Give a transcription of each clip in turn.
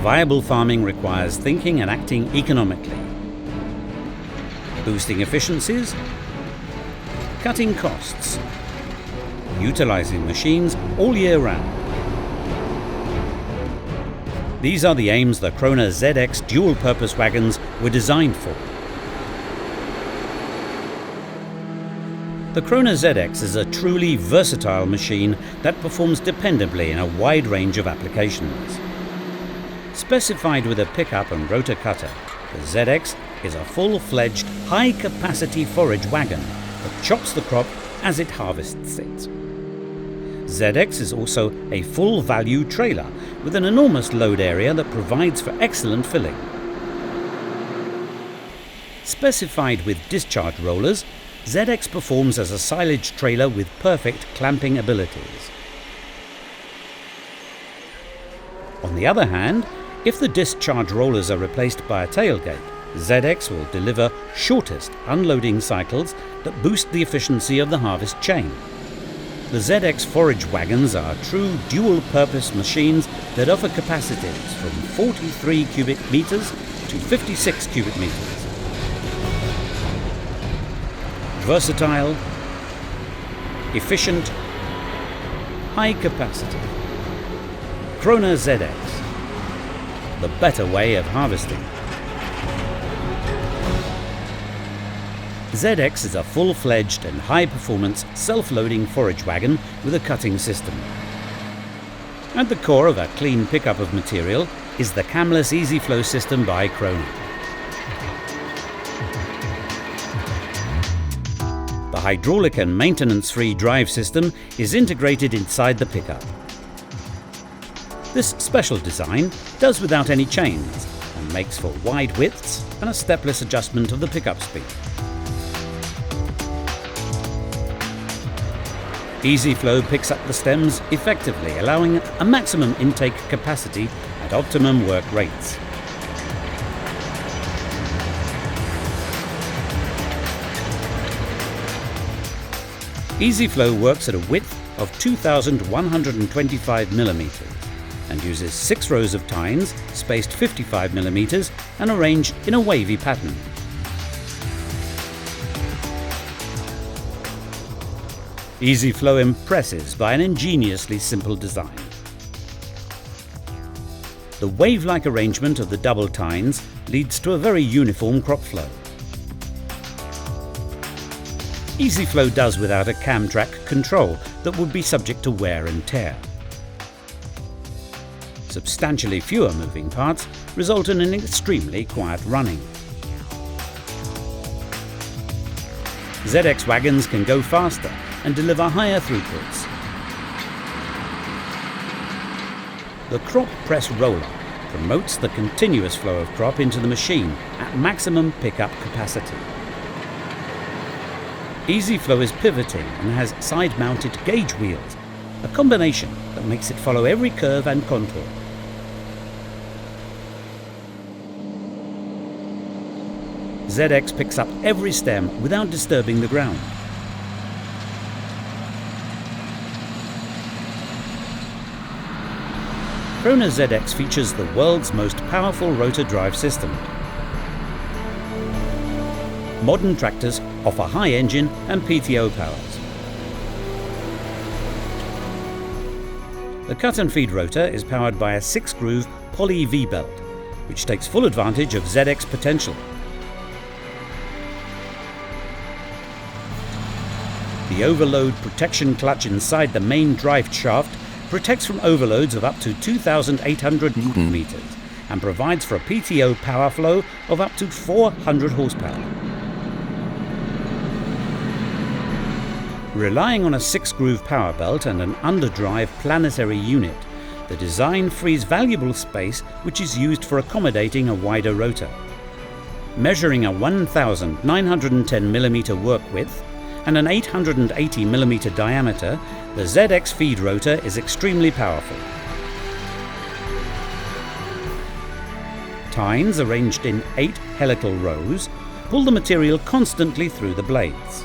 Viable farming requires thinking and acting economically, boosting efficiencies, cutting costs, utilizing machines all year round. These are the aims the Krone ZX dual-purpose wagons were designed for. The Krone ZX is a truly versatile machine that performs dependably in a wide range of applications. Specified with a pickup and rotor cutter, the ZX is a full-fledged, high-capacity forage wagon that chops the crop as it harvests it. ZX is also a full-value trailer with an enormous load area that provides for excellent filling. Specified with discharge rollers, ZX performs as a silage trailer with perfect clamping abilities. On the other hand, if the discharge rollers are replaced by a tailgate, ZX will deliver shortest unloading cycles that boost the efficiency of the harvest chain. The ZX forage wagons are true dual-purpose machines that offer capacities from 43 cubic meters to 56 cubic meters. Versatile, efficient, high capacity. Krone ZX, the better way of harvesting. ZX is a full-fledged and high-performance self-loading forage wagon with a cutting system. At the core of a clean pickup of material is the camless EasyFlow system by Krone. The hydraulic and maintenance-free drive system is integrated inside the pickup. This special design does without any chains and makes for wide widths and a stepless adjustment of the pickup speed. EasyFlow picks up the stems effectively, allowing a maximum intake capacity at optimum work rates. EasyFlow works at a width of 2,125 millimeters and uses 6 rows of tines spaced 55 millimeters and arranged in a wavy pattern. EasyFlow impresses by an ingeniously simple design. The wave-like arrangement of the double tines leads to a very uniform crop flow. EasyFlow does without a cam track control that would be subject to wear and tear. Substantially fewer moving parts result in an extremely quiet running. ZX wagons can go faster and deliver higher throughputs. The crop press roller promotes the continuous flow of crop into the machine at maximum pickup capacity. EasyFlow is pivoting and has side-mounted gauge wheels, a combination that makes it follow every curve and contour. ZX picks up every stem without disturbing the ground. Krone ZX features the world's most powerful rotor drive system. Modern tractors offer high engine and PTO powers. The cut and feed rotor is powered by a 6-groove poly V-belt, which takes full advantage of ZX potential. The overload protection clutch inside the main drive shaft protects from overloads of up to 2,800 Newton meters and provides for a PTO power flow of up to 400 horsepower. Relying on a 6-groove power belt and an underdrive planetary unit, the design frees valuable space which is used for accommodating a wider rotor. Measuring a 1,910 millimeter work width and an 880 millimeter diameter, the ZX feed rotor is extremely powerful. Tines arranged in 8 helical rows pull the material constantly through the blades.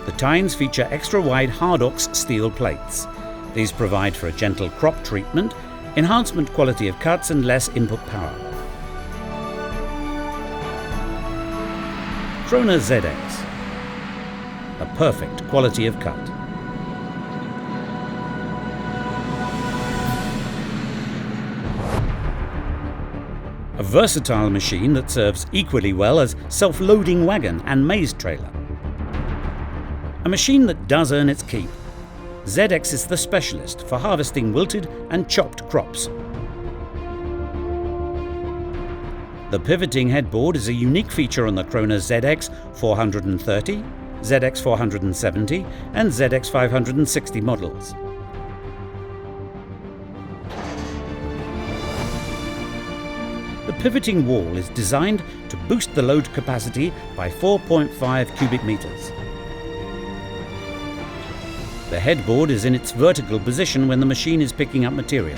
The tines feature extra-wide Hardox steel plates, These provide for a gentle crop treatment, enhancement quality of cuts and less input power. Krone ZX, a perfect quality of cut. A versatile machine that serves equally well as self-loading wagon and maize trailer. A machine that does earn its keep. ZX is the specialist for harvesting wilted and chopped crops. The pivoting headboard is a unique feature on the Krone ZX 430, ZX 470 and ZX 560 models. The pivoting wall is designed to boost the load capacity by 4.5 cubic meters. The headboard is in its vertical position when the machine is picking up material.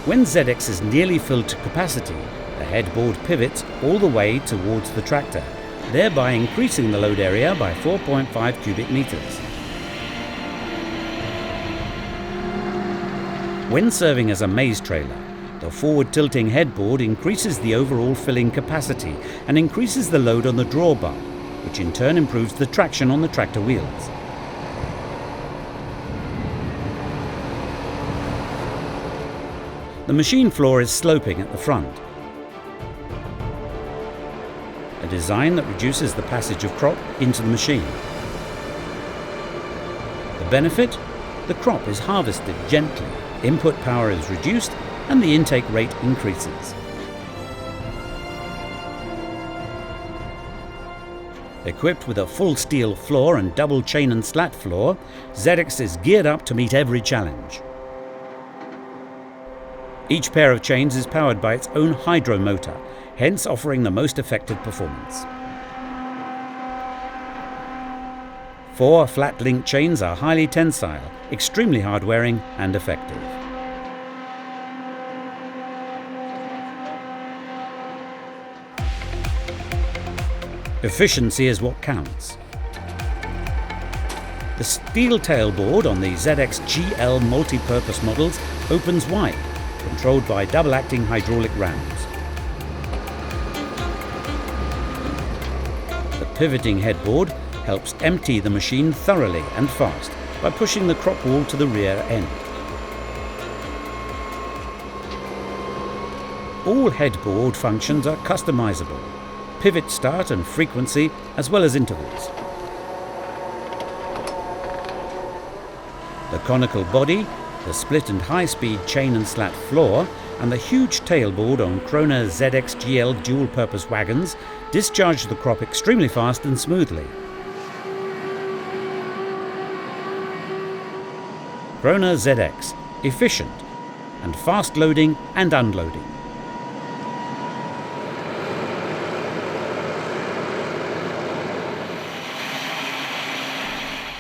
When ZX is nearly filled to capacity, the headboard pivots all the way towards the tractor, thereby increasing the load area by 4.5 cubic meters. When serving as a maize trailer, the forward-tilting headboard increases the overall filling capacity and increases the load on the drawbar, which in turn improves the traction on the tractor wheels. The machine floor is sloping at the front, a design that reduces the passage of crop into the machine. The benefit? The crop is harvested gently, input power is reduced, and the intake rate increases. Equipped with a full steel floor and double chain and slat floor, ZX is geared up to meet every challenge. Each pair of chains is powered by its own hydro motor, hence offering the most effective performance. 4 flat link chains are highly tensile, extremely hard wearing and effective. Efficiency is what counts. The steel tailboard on the ZX GL multi-purpose models opens wide, controlled by double-acting hydraulic rams. The pivoting headboard helps empty the machine thoroughly and fast by pushing the crop wall to the rear end. All headboard functions are customizable, pivot start and frequency as well as intervals. The conical body, the split and high-speed chain and slat floor, and the huge tailboard on Krone ZX GL dual-purpose wagons discharge the crop extremely fast and smoothly. Krone ZX, efficient and fast loading and unloading.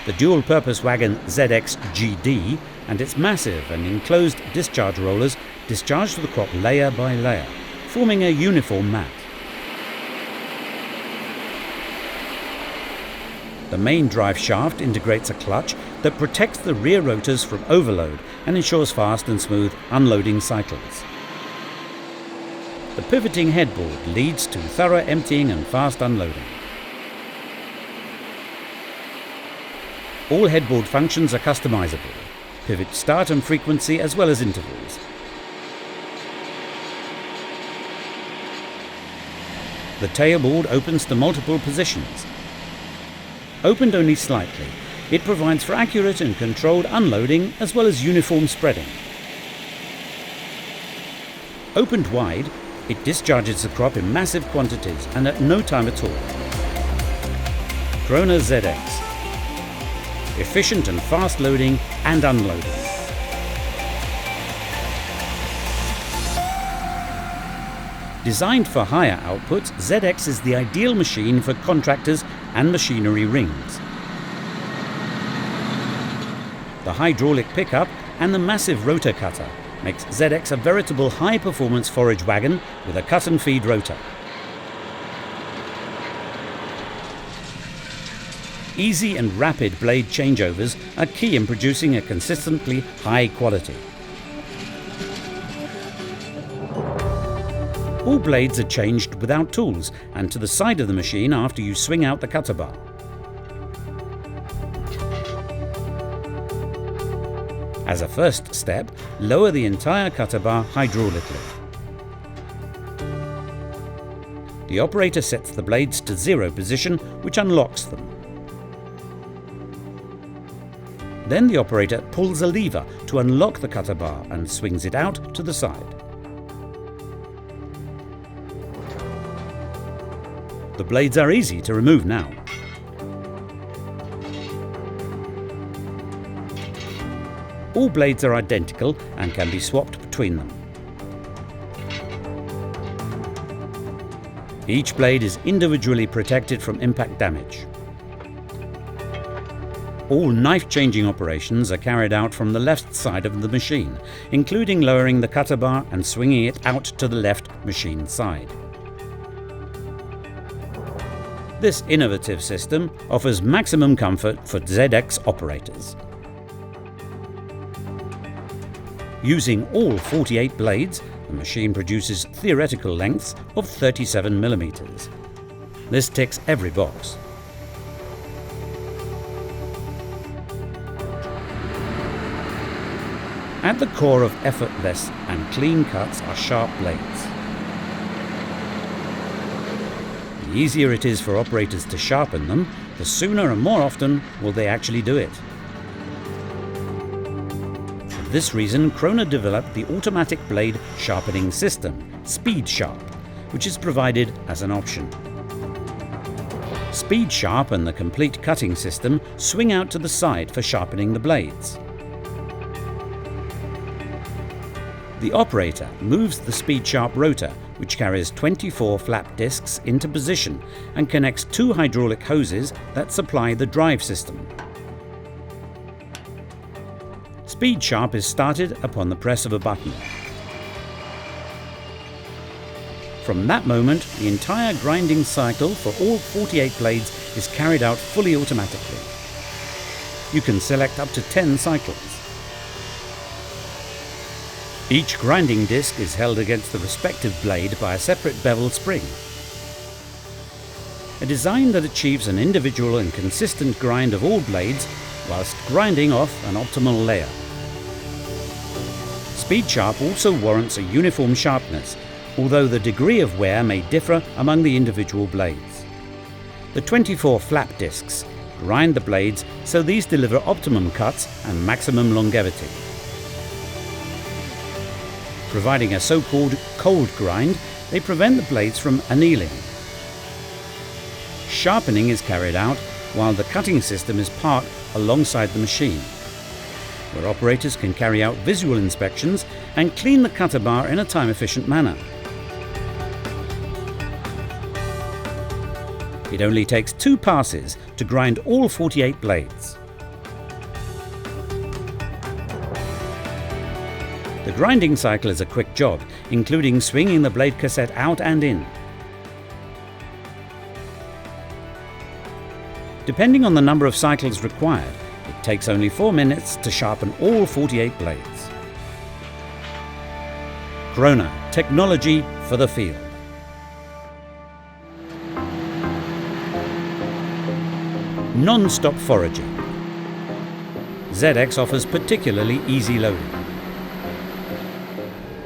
The dual-purpose wagon ZX GD and its massive and enclosed discharge rollers discharge the crop layer by layer, forming a uniform mat. The main drive shaft integrates a clutch that protects the rear rotors from overload and ensures fast and smooth unloading cycles. The pivoting headboard leads to thorough emptying and fast unloading. All headboard functions are customizable, pivot start and frequency as well as intervals. The tailboard opens to multiple positions. Opened only slightly, it provides for accurate and controlled unloading as well as uniform spreading. Opened wide, it discharges the crop in massive quantities and at no time at all. Krone ZX. Efficient and fast loading and unloading. Designed for higher outputs, ZX is the ideal machine for contractors and machinery rings. The hydraulic pickup and the massive rotor cutter makes ZX a veritable high-performance forage wagon with a cut-and-feed rotor. Easy and rapid blade changeovers are key in producing a consistently high quality. All blades are changed without tools and to the side of the machine after you swing out the cutter bar. As a first step, lower the entire cutter bar hydraulically. The operator sets the blades to 0 position, which unlocks them. Then the operator pulls a lever to unlock the cutter bar and swings it out to the side. The blades are easy to remove now. All blades are identical and can be swapped between them. Each blade is individually protected from impact damage. All knife-changing operations are carried out from the left side of the machine, including lowering the cutter bar and swinging it out to the left machine side. This innovative system offers maximum comfort for ZX operators. Using all 48 blades, the machine produces theoretical lengths of 37 mm. This ticks every box. At the core of effortless and clean cuts are sharp blades. The easier it is for operators to sharpen them, the sooner and more often will they actually do it. For this reason, Krone developed the automatic blade sharpening system, SpeedSharp, which is provided as an option. SpeedSharp and the complete cutting system swing out to the side for sharpening the blades. The operator moves the SpeedSharp rotor, which carries 24 flap discs, into position and connects 2 hydraulic hoses that supply the drive system. SpeedSharp is started upon the press of a button. From that moment, the entire grinding cycle for all 48 blades is carried out fully automatically. You can select up to 10 cycles. Each grinding disc is held against the respective blade by a separate bevel spring. A design that achieves an individual and consistent grind of all blades whilst grinding off an optimal layer. SpeedSharp also warrants a uniform sharpness, although the degree of wear may differ among the individual blades. The 24 flap discs grind the blades so these deliver optimum cuts and maximum longevity. Providing a so-called cold grind, they prevent the blades from annealing. Sharpening is carried out while the cutting system is parked alongside the machine, where operators can carry out visual inspections and clean the cutter bar in a time-efficient manner. It only takes 2 passes to grind all 48 blades. The grinding cycle is a quick job, including swinging the blade cassette out and in. Depending on the number of cycles required, it takes only 4 minutes to sharpen all 48 blades. Krone, technology for the field. Non-stop foraging. ZX offers particularly easy loading.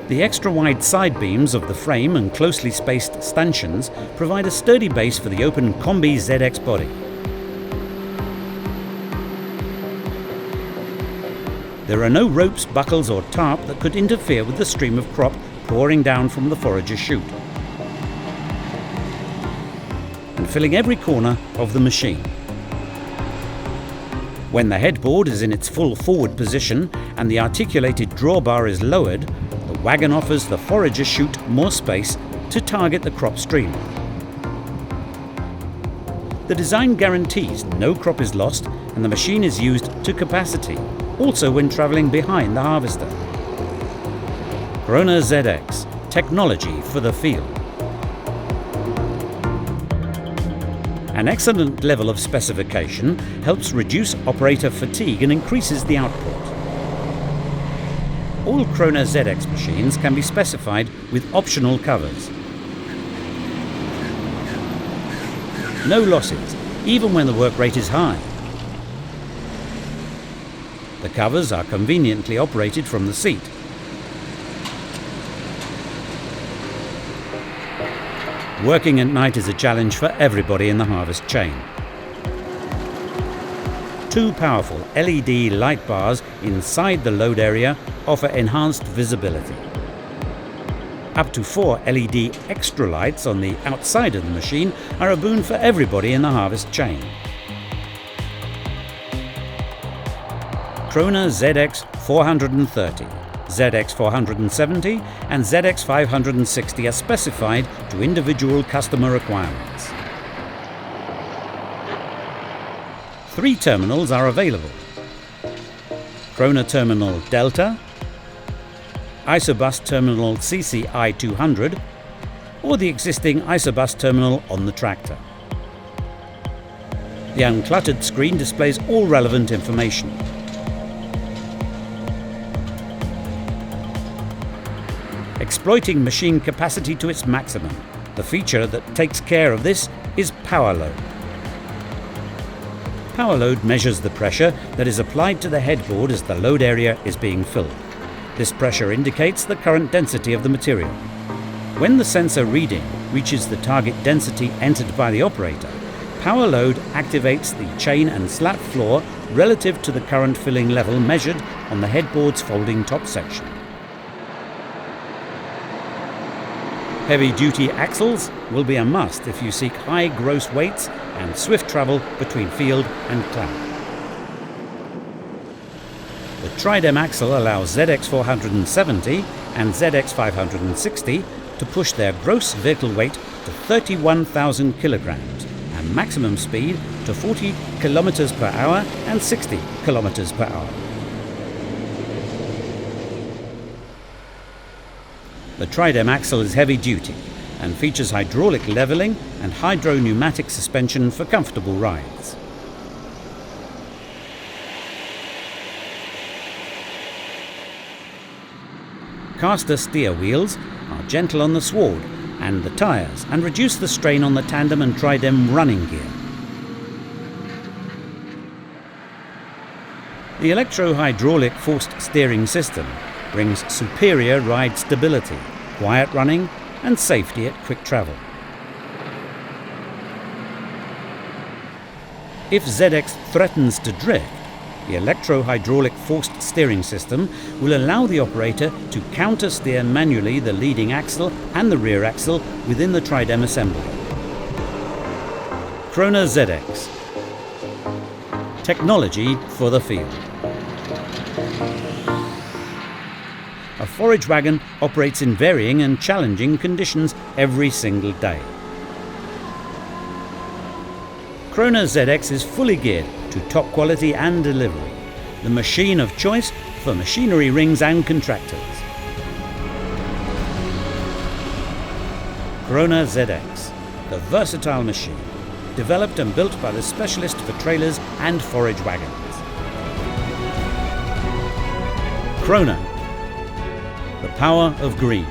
The extra-wide side beams of the frame and closely spaced stanchions provide a sturdy base for the open Combi ZX body. There are no ropes, buckles or tarp that could interfere with the stream of crop pouring down from the forager chute and filling every corner of the machine. When the headboard is in its full forward position and the articulated drawbar is lowered, the wagon offers the forager chute more space to target the crop stream. The design guarantees no crop is lost and the machine is used to capacity, also when travelling behind the harvester. Krone ZX, technology for the field. An excellent level of specification helps reduce operator fatigue and increases the output. All Krone ZX machines can be specified with optional covers. No losses, even when the work rate is high. The covers are conveniently operated from the seat. Working at night is a challenge for everybody in the harvest chain. Two powerful LED light bars inside the load area offer enhanced visibility. Up to 4 LED extra lights on the outside of the machine are a boon for everybody in the harvest chain. Krone ZX 430, ZX 470 and ZX 560 are specified to individual customer requirements. 3 terminals are available: Krone Terminal Delta, Isobus Terminal CCI 200, or the existing Isobus terminal on the tractor. The uncluttered screen displays all relevant information. Exploiting machine capacity to its maximum, the feature that takes care of this is power load. Power load measures the pressure that is applied to the headboard as the load area is being filled. This pressure indicates the current density of the material. When the sensor reading reaches the target density entered by the operator, power load activates the chain and slat floor relative to the current filling level measured on the headboard's folding top section. Heavy-duty axles will be a must if you seek high gross weights and swift travel between field and cloud. The Tridem axle allows ZX 470 and ZX 560 to push their gross vehicle weight to 31,000 kilograms and maximum speed to 40 kilometers per hour and 60 kilometers per hour. The Tridem axle is heavy-duty and features hydraulic leveling and hydro-pneumatic suspension for comfortable rides. Caster steer wheels are gentle on the sward and the tyres and reduce the strain on the tandem and Tridem running gear. The electro-hydraulic forced steering system brings superior ride stability, quiet running and safety at quick travel. If ZX threatens to drift, the electro-hydraulic forced steering system will allow the operator to counter-steer manually the leading axle and the rear axle within the Tridem assembly. Krone ZX. Technology for the field. A forage wagon operates in varying and challenging conditions every single day. Krone ZX is fully geared to top quality and delivery, the machine of choice for machinery rings and contractors. Krone ZX, the versatile machine, developed and built by the specialist for trailers and forage wagons. Krone, the power of green.